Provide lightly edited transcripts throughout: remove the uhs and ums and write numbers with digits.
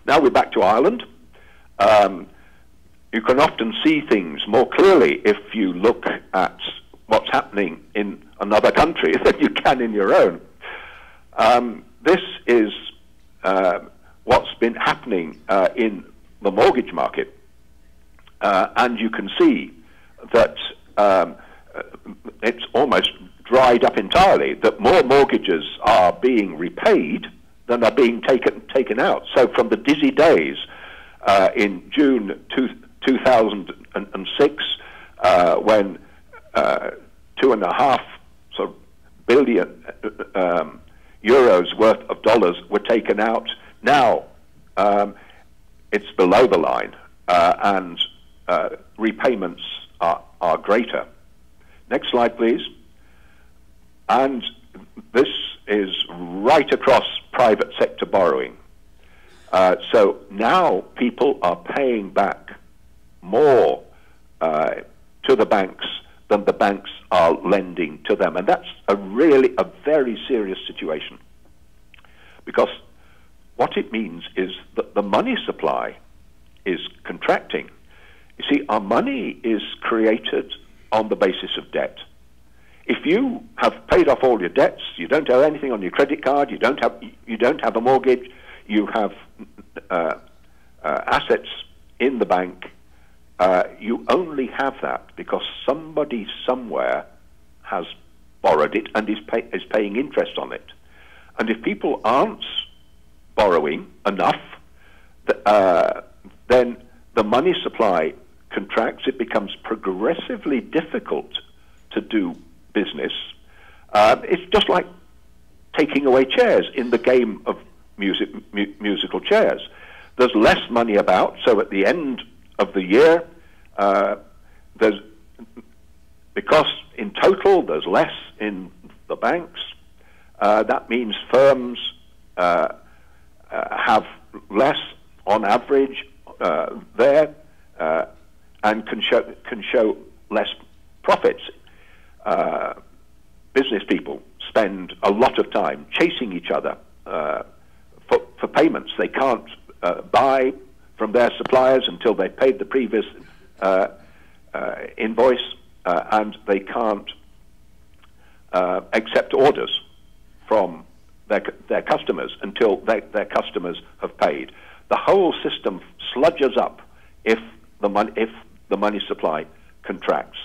Now we're back to Ireland. You can often see things more clearly if you look at what's happening in another country than you can in your own. This is what's been happening in the mortgage market. And you can see that it's almost dried up entirely, that more mortgages are being repaid than are being taken out. So from the dizzy days in June 2006, when 2.5 billion euros worth of dollars were taken out, now it's below the line, and repayments are greater. Next slide, please. And this is right across private sector borrowing. So now people are paying back more to the banks than the banks are lending to them. And that's a very serious situation. Because what it means is that the money supply is contracting. You see, our money is created on the basis of debt. If you have paid off all your debts, you don't owe anything on your credit card, you don't have a mortgage, you have assets in the bank, you only have that because somebody somewhere has borrowed it and is paying interest on it. And if people aren't borrowing enough, then the money supply contracts. It becomes progressively difficult to do business. It's just like taking away chairs in the game of musical chairs. There's less money about, so at the end of the year, because in total there's less in the banks, that means firms have less on average there, and can show less profits. Business people spend a lot of time chasing each other for payments. They can't buy from their suppliers until they've paid the previous invoice, and they can't accept orders from their customers until their customers have paid. The whole system sludges up if the money supply contracts.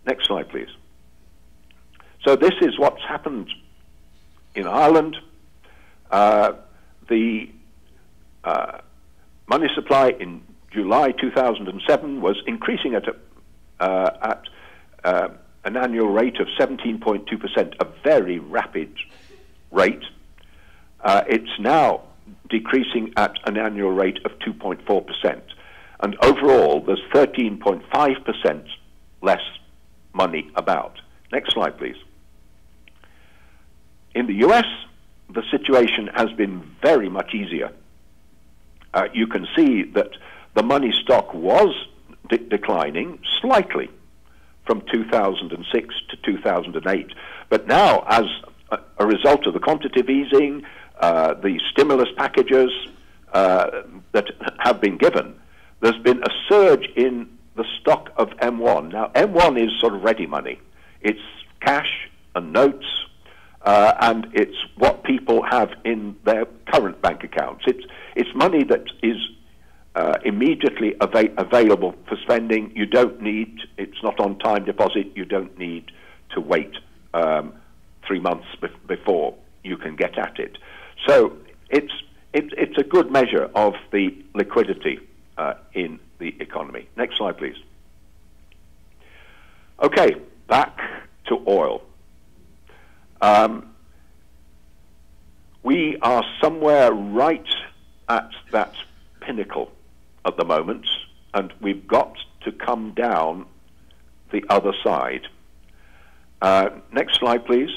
Next slide, please. So this is what's happened in Ireland. The money supply in July 2007 was increasing at an annual rate of 17.2%, a very rapid rate. It's now decreasing at an annual rate of 2.4%. And overall, there's 13.5% less money about. Next slide, please. In the US, the situation has been very much easier. You can see that the money stock was declining slightly from 2006 to 2008. But now, as a result of the quantitative easing, the stimulus packages that have been given, there's been a surge in the stock of M1. Now, M1 is sort of ready money. It's cash and notes, and it's what people have in their current bank accounts. It's money that is immediately available for spending. You don't need, it's not on time deposit, you don't need to wait 3 months before you can get at it. So it's a good measure of the liquidity in the economy. Next slide, please. Okay, back to oil. We are somewhere right at that pinnacle at the moment, and we've got to come down the other side. Next slide, please.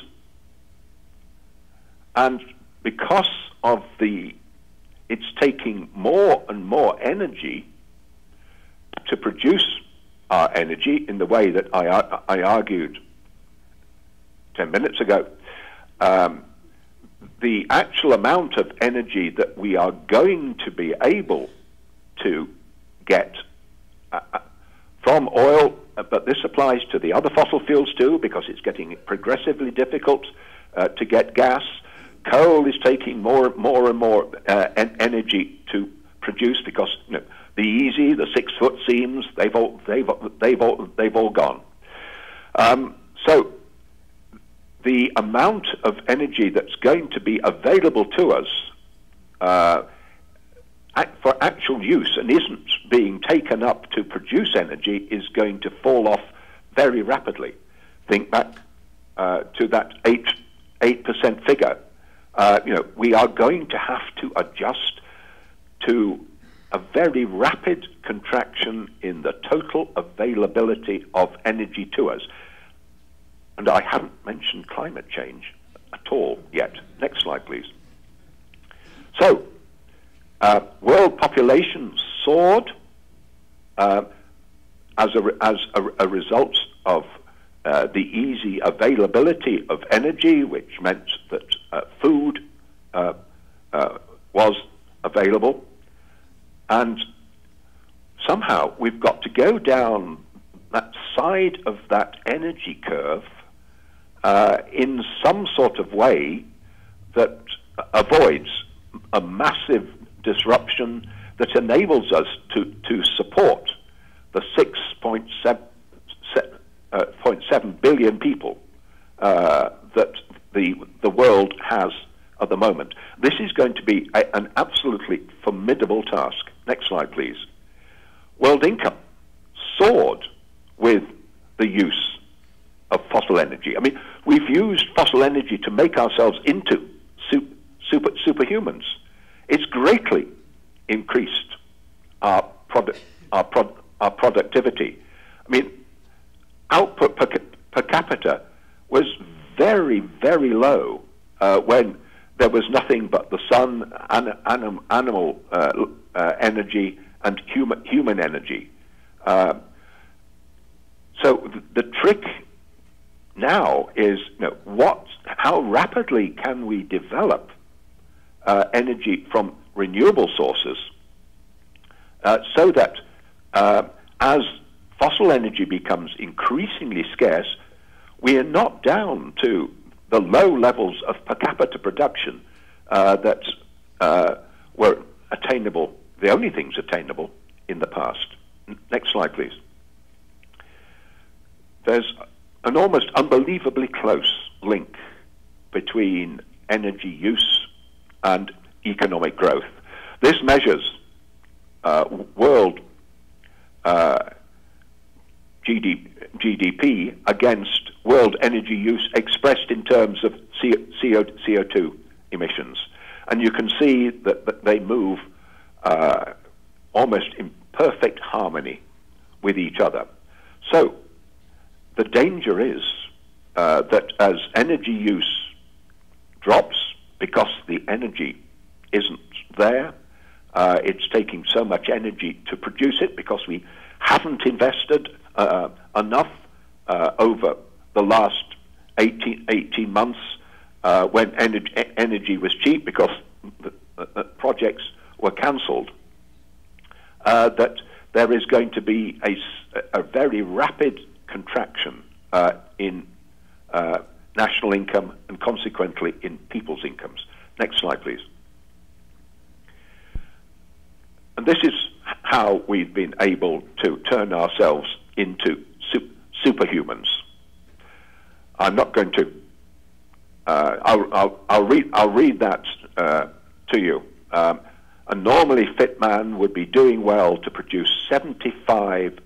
And because of it's taking more and more energy to produce our energy in the way that I argued 10 minutes ago, the actual amount of energy that we are going to be able to get from oil, but this applies to the other fossil fuels too, because it's getting progressively difficult to get gas. Coal is taking more and more energy to produce, because the easy, the 6-foot seams, they've all gone. So the amount of energy that's going to be available to us for actual use and isn't being taken up to produce energy is going to fall off very rapidly. Think back to that 8% figure. We are going to have to adjust to a very rapid contraction in the total availability of energy to us. And I haven't mentioned climate change at all yet. Next slide, please. So, world population soared as a result of the easy availability of energy, which meant that food was available. And somehow we've got to go down that side of that energy curve in some sort of way that avoids a massive disruption that enables us to support the 6.7 billion people that the world has at the moment. This is going to be an absolutely formidable task. Next slide, please. World income soared with the use of fossil energy. I mean, we've used fossil energy to make ourselves into superhumans. It's greatly increased our productivity. I mean, output per capita was very, very low when there was nothing but the sun, animal energy, and human energy. So the trick now is, how rapidly can we develop energy from renewable sources so that as fossil energy becomes increasingly scarce, we are not down to the low levels of per capita production that were attainable, the only things attainable in the past. Next slide, please. There's an almost unbelievably close link between energy use and economic growth. This measures world GDP against world energy use expressed in terms of CO2 emissions. And you can see that they move almost in perfect harmony with each other. So the danger is that as energy use drops because the energy isn't there, it's taking so much energy to produce it because we haven't invested enough over the last 18 months when energy was cheap because the projects were cancelled, that there is going to be a very rapid contraction in national income and consequently in people's incomes. Next slide, please. And this is how we've been able to turn ourselves into superhumans. I'm not going to. I'll read that to you. A normally fit man would be doing well to produce 75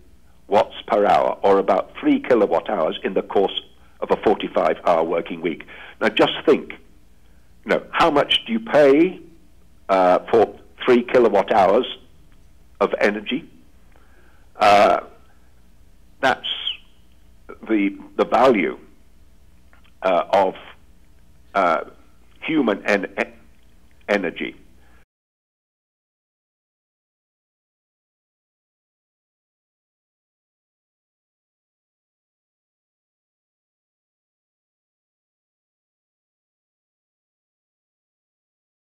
watts per hour, or about 3 kilowatt hours, in the course of a 45-hour working week. Now, just think. How much do you pay for 3 kilowatt hours of energy? That's the value of human energy.